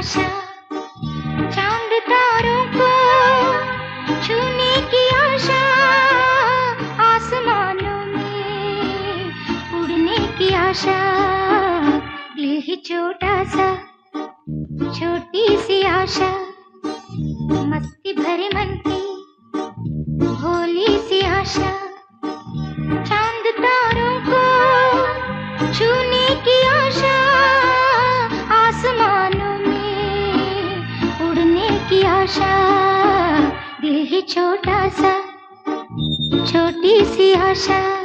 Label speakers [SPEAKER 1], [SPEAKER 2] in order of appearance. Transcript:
[SPEAKER 1] आशा, चांद तारों को छूने की आशा, आसमानों में उड़ने की आशा। दिल ही छोटा सा, छोटी सी आशा, मस्ती भरे मन की भोली सी आशा। चांद तारों को छूने की आशा, आसमानों में उड़ने की आशा। दिल ही छोटा सा, छोटी सी आशा।